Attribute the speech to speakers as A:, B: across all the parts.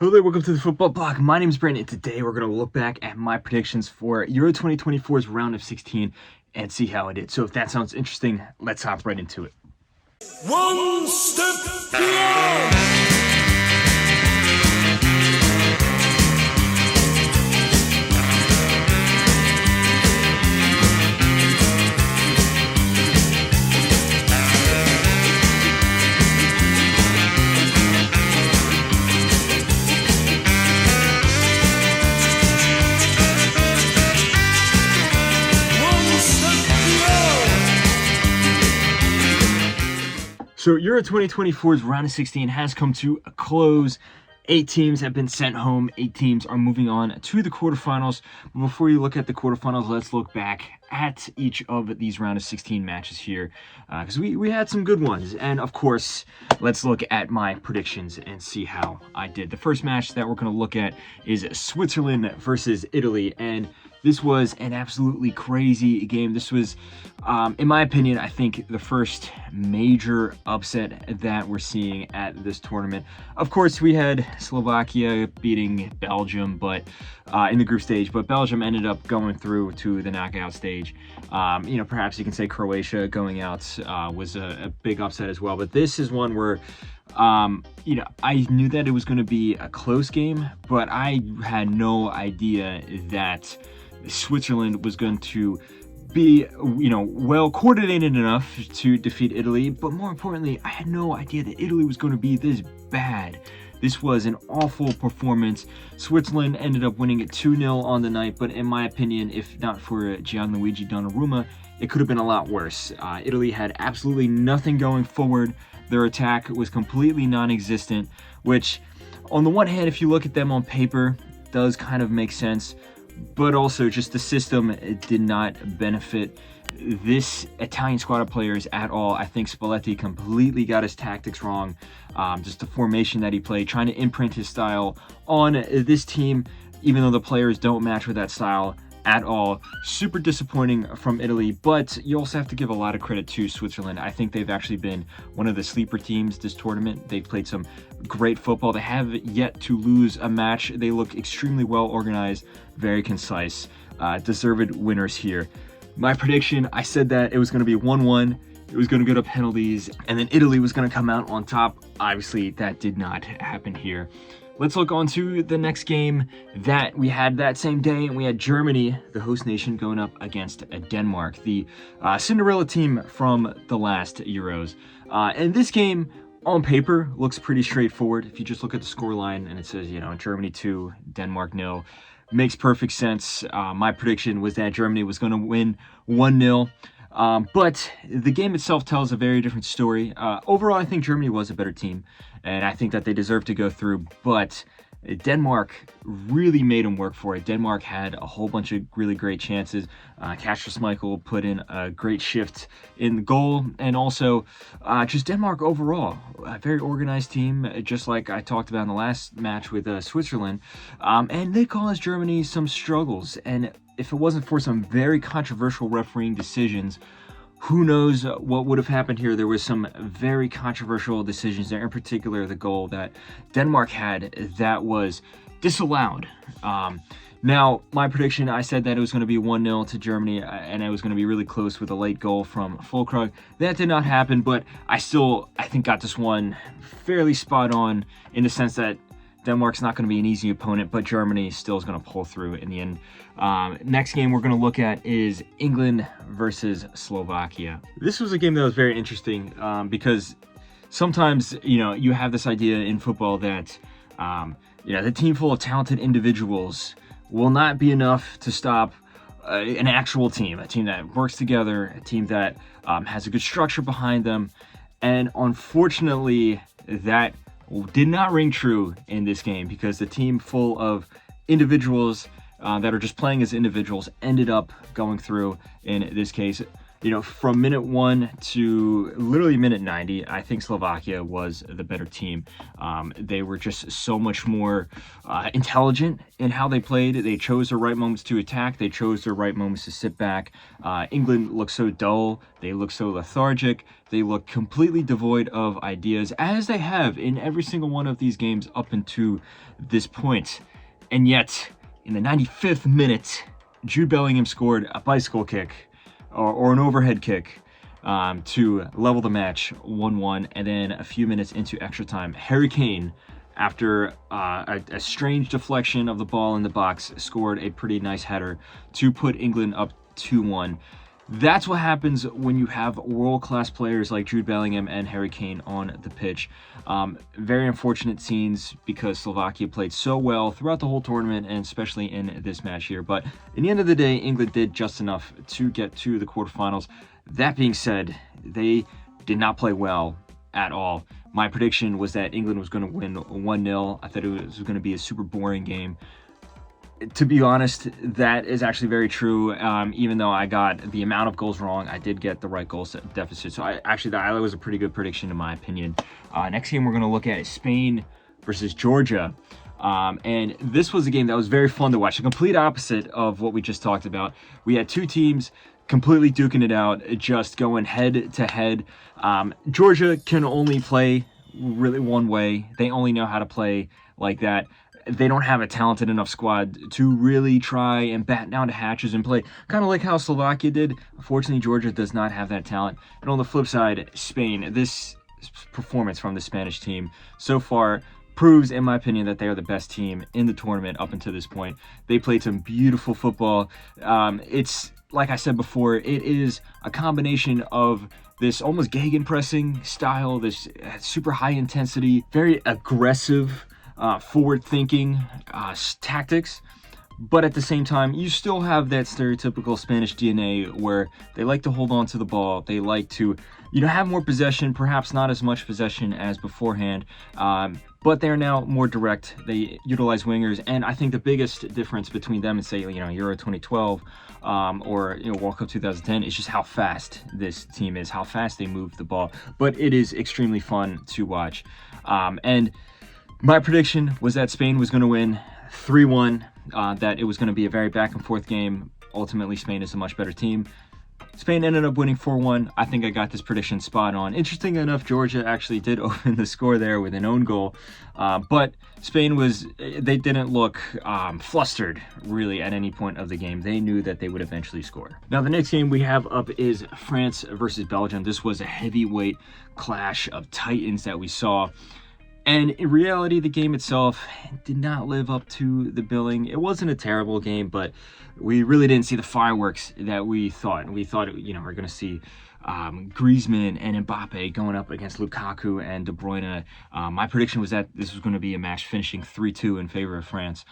A: Hello there, welcome to the Football Bloc. My name is Brandon, and today we're going to look back at my predictions for Euro 2024's round of 16 and see how I did. So if that sounds interesting, let's hop right into it.
B: One step beyond.
A: So Euro 2024's round of 16 has come to a close. 8 teams have been sent home. 8 teams are moving on to the quarterfinals. But before you look at the quarterfinals, let's look back at each of these round of 16 matches here, because we had some good ones. And of course, let's look at my predictions and see how I did. The first match that we're going to look at is Switzerland versus Italy, and this was an absolutely crazy game. This was, in my opinion, I think the first major upset that we're seeing at this tournament. Of course, we had Slovakia beating Belgium, but in the group stage, but Belgium ended up going through to the knockout stage. Perhaps you can say Croatia going out was a big upset as well. But this is one where I knew that it was going to be a close game, but I had no idea that Switzerland was going to be, well coordinated enough to defeat Italy. But more importantly, I had no idea that Italy was going to be this bad. This was an awful performance. Switzerland ended up winning it 2-0 on the night, but in my opinion, if not for Gianluigi Donnarumma, it could have been a lot worse. Italy had absolutely nothing going forward. Their attack was completely non-existent, which on the one hand, if you look at them on paper, does kind of make sense, but also just the system did not benefit this Italian squad of players at all. I think Spalletti completely got his tactics wrong. Just the formation that he played, trying to imprint his style on this team, even though the players don't match with that style at all. Super disappointing from Italy, but you also have to give a lot of credit to Switzerland. I think they've actually been one of the sleeper teams this tournament. They've played some great football. They have yet to lose a match. They look extremely well organized, very concise, deserved winners here. My prediction, I said that it was going to be 1-1. It was going to go to penalties, and then Italy was going to come out on top. Obviously, that did not happen here. Let's look on to the next game that we had that same day, and we had Germany, the host nation, going up against Denmark, the Cinderella team from the last Euros. And this game, on paper, looks pretty straightforward. If you just look at the scoreline and it says, Germany 2, Denmark 0, makes perfect sense. My prediction was that Germany was going to win 1-0. But the game itself tells a very different story. Overall, I think Germany was a better team, and I think that they deserve to go through, but Denmark really made them work for it. Denmark had a whole bunch of really great chances. Kasper Schmeichel put in a great shift in the goal, and also just Denmark overall, a very organized team, just like I talked about in the last match with Switzerland, and they caused Germany some struggles. And if it wasn't for some very controversial refereeing decisions, who knows what would have happened here. There was some very controversial decisions there, in particular the goal that Denmark had that was disallowed. Now, my prediction, I said that it was going to be 1-0 to Germany, and it was going to be really close with a late goal from Fulkrug. That did not happen, but I think, got this one fairly spot on, in the sense that Denmark's not going to be an easy opponent, but Germany still is going to pull through in the end. Next game we're going to look at is England versus Slovakia. This was a game that was very interesting because sometimes, you have this idea in football that, the team full of talented individuals will not be enough to stop an actual team, a team that works together, a team that has a good structure behind them. And unfortunately, that did not ring true in this game, because the team full of individuals that are just playing as individuals ended up going through in this case. from minute 1 to literally minute 90, I think Slovakia was the better team. They were just so much more intelligent in how they played. They chose the right moments to attack. They chose the right moments to sit back. England looked so dull. They looked so lethargic. They look completely devoid of ideas, as they have in every single one of these games up until this point. And yet, in the 95th minute, Jude Bellingham scored a bicycle kick or an overhead kick to level the match 1-1. And then a few minutes into extra time, Harry Kane, after a strange deflection of the ball in the box, scored a pretty nice header to put England up 2-1. That's what happens when you have world-class players like Jude Bellingham and Harry Kane on the pitch. Very unfortunate scenes because Slovakia played so well throughout the whole tournament and especially in this match here. But in the end of the day, England did just enough to get to the quarterfinals. That being said, they did not play well at all. My prediction was that England was going to win 1-0. I thought it was going to be a super boring game. To be honest, that is actually very true. Even though I got the amount of goals wrong, I did get the right goal deficit. So that was a pretty good prediction in my opinion. Next game we're going to look at is Spain versus Georgia. And this was a game that was very fun to watch. The complete opposite of what we just talked about. We had two teams completely duking it out, just going head to head. Georgia can only play really one way. They only know how to play like that. They don't have a talented enough squad to really try and bat down the hatches and play kind of like how Slovakia did. Unfortunately, Georgia does not have that talent. And on the flip side, Spain, this performance from the Spanish team so far proves, in my opinion, that they are the best team in the tournament up until this point. They played some beautiful football. It's, like I said before, it is a combination of this almost gegenpressing style, this super high intensity, very aggressive, forward-thinking tactics, but at the same time, you still have that stereotypical Spanish DNA where they like to hold on to the ball. They like to, have more possession, perhaps not as much possession as beforehand, but they're now more direct. They utilize wingers, and I think the biggest difference between them and, say, Euro 2012 or World Cup 2010 is just how fast this team is, how fast they move the ball. But it is extremely fun to watch, and my prediction was that Spain was going to win 3-1, that it was going to be a very back-and-forth game. Ultimately, Spain is a much better team. Spain ended up winning 4-1. I think I got this prediction spot on. Interesting enough, Georgia actually did open the score there with an own goal. But Spain they didn't look flustered, really, at any point of the game. They knew that they would eventually score. Now, the next game we have up is France versus Belgium. This was a heavyweight clash of titans that we saw. And in reality, the game itself did not live up to the billing. It wasn't a terrible game, but we really didn't see the fireworks that we thought. We thought, we're going to see Griezmann and Mbappe going up against Lukaku and De Bruyne. My prediction was that this was going to be a match finishing 3-2 in favor of France.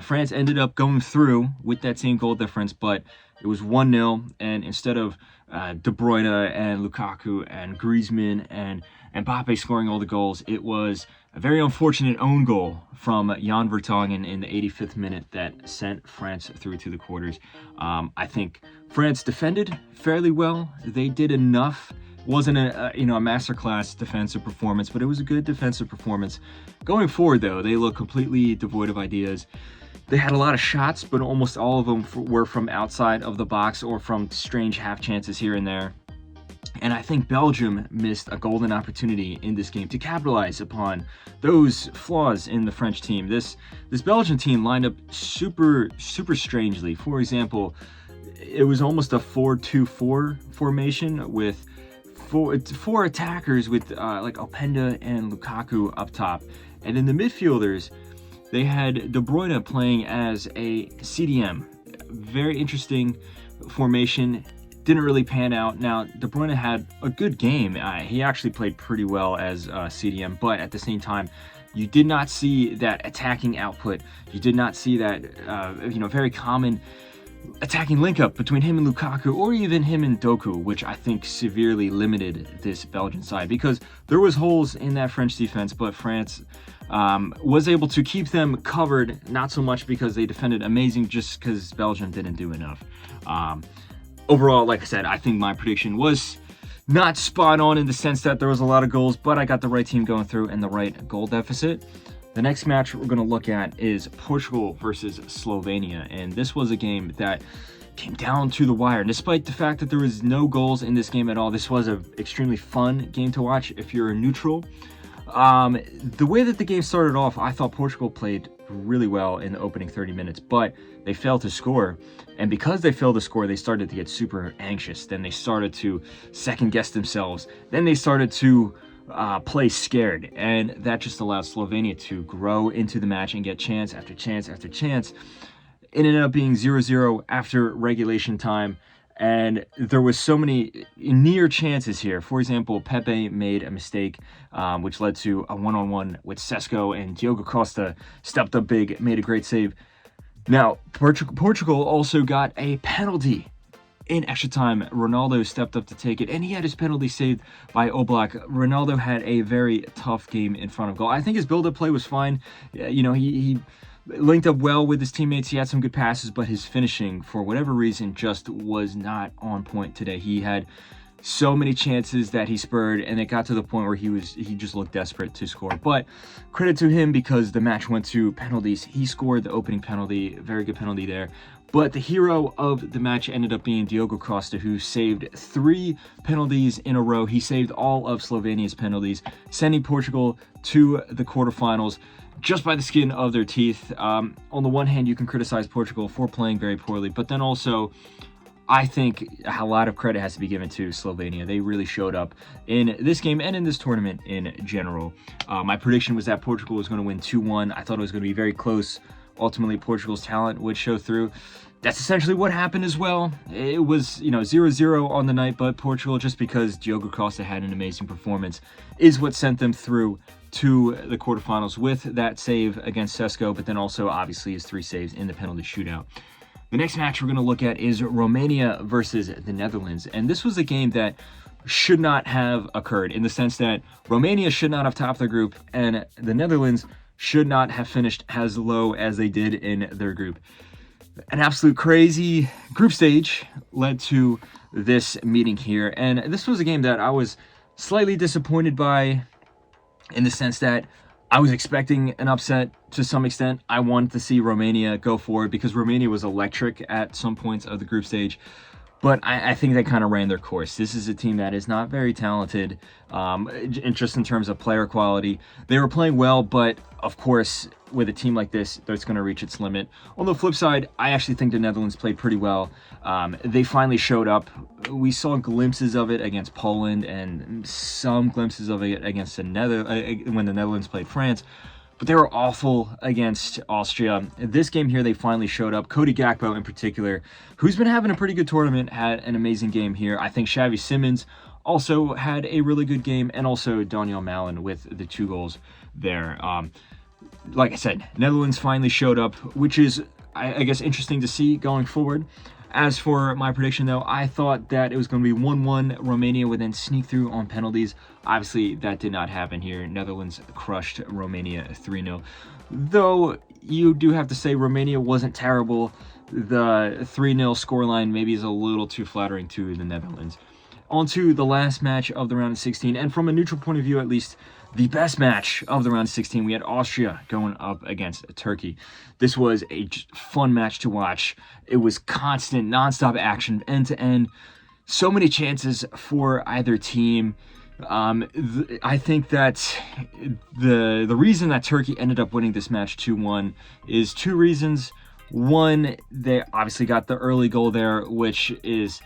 A: France ended up going through with that same goal difference, but it was 1-0, and instead of De Bruyne and Lukaku and Griezmann and Mbappe scoring all the goals, it was a very unfortunate own goal from Jan Vertonghen in the 85th minute that sent France through to the quarters. I think France defended fairly well. They did enough. It wasn't a masterclass defensive performance, but it was a good defensive performance. Going forward, though, they look completely devoid of ideas. They had a lot of shots, but almost all of them were from outside of the box or from strange half chances here and there. And I think Belgium missed a golden opportunity in this game to capitalize upon those flaws in the French team. This Belgian team lined up super strangely. For example, it was almost a 4-2-4 formation with four attackers with like Openda and Lukaku up top. And then the midfielders, they had De Bruyne playing as a CDM. Very interesting formation. Didn't really pan out. Now, De Bruyne had a good game. He actually played pretty well as CDM, but at the same time, you did not see that attacking output. You did not see that, very common attacking link-up between him and Lukaku, or even him and Doku, which I think severely limited this Belgian side, because there was holes in that French defense, but France was able to keep them covered, not so much because they defended amazing, just because Belgium didn't do enough. overall, like I said, I think my prediction was not spot on in the sense that there was a lot of goals, but I got the right team going through and the right goal deficit. The next match we're going to look at is Portugal versus Slovenia, and this was a game that came down to the wire. Despite the fact that there was no goals in this game at all, this was an extremely fun game to watch if you're a neutral. The way that the game started off, I thought Portugal played really well in the opening 30 minutes, but they failed to score. And because they failed to score, they started to get super anxious. Then they started to second guess themselves. Then they started to play scared. And that just allowed Slovenia to grow into the match and get chance after chance after chance. It ended up being 0-0 after regulation time. And there was so many near chances here. For example, Pepe made a mistake, which led to a one-on-one with Sesko, and Diogo Costa stepped up big, made a great save. Now, Portugal also got a penalty in extra time. Ronaldo stepped up to take it, and he had his penalty saved by Oblak. Ronaldo had a very tough game in front of goal. I think his build-up play was fine. He linked up well with his teammates. He had some good passes, but his finishing, for whatever reason, just was not on point today. He had so many chances that he spurred, and it got to the point where he just looked desperate to score. But credit to him, because the match went to penalties. He scored the opening penalty, very good penalty there. But the hero of the match ended up being Diogo Costa, who saved 3 penalties in a row. He saved all of Slovenia's penalties, sending Portugal to the quarterfinals just by the skin of their teeth. On the one hand, you can criticize Portugal for playing very poorly, but then also, I think a lot of credit has to be given to Slovenia. They really showed up in this game and in this tournament in general. My prediction was that Portugal was going to win 2-1. I thought it was going to be very close. Ultimately, Portugal's talent would show through. That's essentially what happened as well. It was, 0-0 on the night, but Portugal, just because Diogo Costa had an amazing performance, is what sent them through to the quarterfinals with that save against Sesko, but then also obviously his 3 saves in the penalty shootout. The next match we're going to look at is Romania versus the Netherlands, and this was a game that should not have occurred, in the sense that Romania should not have topped their group, and the Netherlands should not have finished as low as they did in their group. An absolute crazy group stage led to this meeting here, and this was a game that I was slightly disappointed by, in the sense that I was expecting an upset to some extent. I wanted to see Romania go forward because Romania was electric at some points of the group stage. But I think they kind of ran their course. This is a team that is not very talented, just in terms of player quality. They were playing well, but of course, with a team like this, that's going to reach its limit. On the flip side, I actually think the Netherlands played pretty well. They finally showed up. We saw glimpses of it against Poland and some glimpses of it against when the Netherlands played France. But they were awful against Austria. This game here, they finally showed up. Cody Gakpo in particular, who's been having a pretty good tournament, had an amazing game here. I think Xavi Simons also had a really good game, and also Daniel Malin with the 2 goals there. Like I said, Netherlands finally showed up, which is, I guess, interesting to see going forward. As for my prediction, though, I thought that it was going to be 1-1. Romania would then sneak through on penalties. Obviously, that did not happen here. Netherlands crushed Romania 3-0. Though, you do have to say Romania wasn't terrible. The 3-0 scoreline maybe is a little too flattering to the Netherlands. On to the last match of the round of 16, and from a neutral point of view, at least, the best match of the round of 16. We had Austria going up against Turkey. This was a fun match to watch. It was constant, nonstop action, end to end. So many chances for either team. I think that the reason that Turkey ended up winning this match 2-1 is 2 reasons. One, they obviously got the early goal there, which is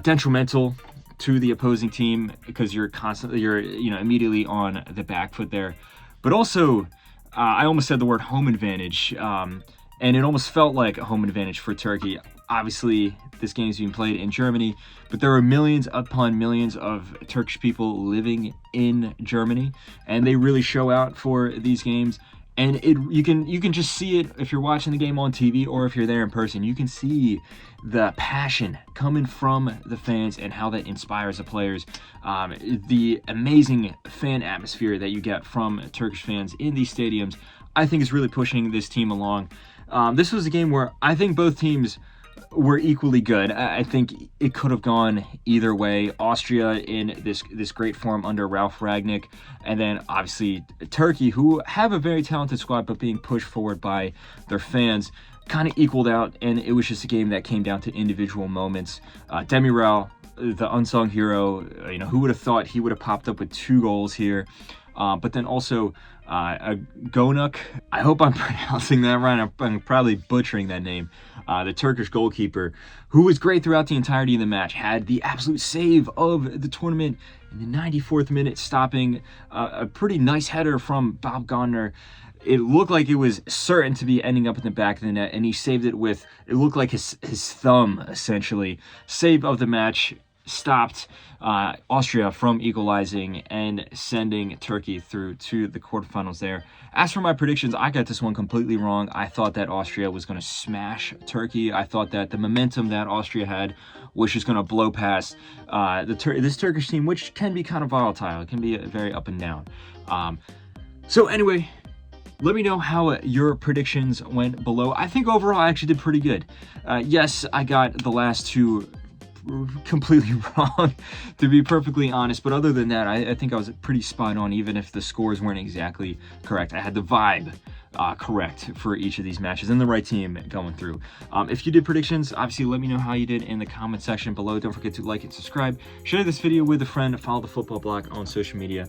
A: detrimental to the opposing team, because you're immediately on the back foot there. But also, I almost said the word home advantage, and it almost felt like a home advantage for Turkey. Obviously, this game is being played in Germany, but there are millions upon millions of Turkish people living in Germany, and they really show out for these games. And you can just see it if you're watching the game on TV, or if you're there in person. You can see the passion coming from the fans and how that inspires the players. The amazing fan atmosphere that you get from Turkish fans in these stadiums, I think, is really pushing this team along. This was a game where I think both teams were equally good. I think it could have gone either way. Austria in this great form under Ralph Rangnick, and then obviously Turkey, who have a very talented squad, but being pushed forward by their fans, kind of equaled out, and it was just a game that came down to individual moments. Demiral, the unsung hero, who would have thought he would have popped up with 2 goals here? But then also Gonuk, I hope I'm pronouncing that right. I'm probably butchering that name. The Turkish goalkeeper, who was great throughout the entirety of the match, had the absolute save of the tournament in the 94th minute, stopping a pretty nice header from Bob Gardner. It looked like it was certain to be ending up in the back of the net, and he saved it with, it looked like his thumb, essentially. Save of the match, stopped Austria from equalizing and sending Turkey through to the quarterfinals there. As for my predictions, I got this one completely wrong. I thought that Austria was going to smash Turkey. I thought that the momentum that Austria had was just going to blow past this Turkish team, which can be kind of volatile. It can be very up and down. So anyway, let me know how your predictions went below. I think overall I actually did pretty good. Yes, I got the last 2 completely wrong, to be perfectly honest, but other than that, I think I was pretty spot on, even if the scores weren't exactly correct. I had the vibe correct for each of these matches and the right team going through. If you did predictions, obviously let me know how you did in the comment section below. Don't forget to like and subscribe, share this video with a friend, follow the Football Bloc on social media.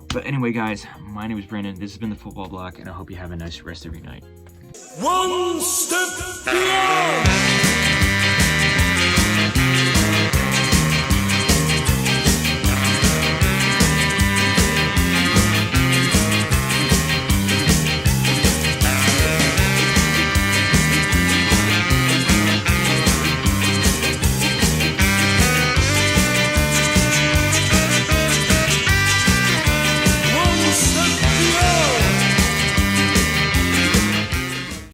A: But anyway, guys, my name is Brandon. This has been the Football Bloc, and I hope you have a nice rest of your night.
B: One step beyond.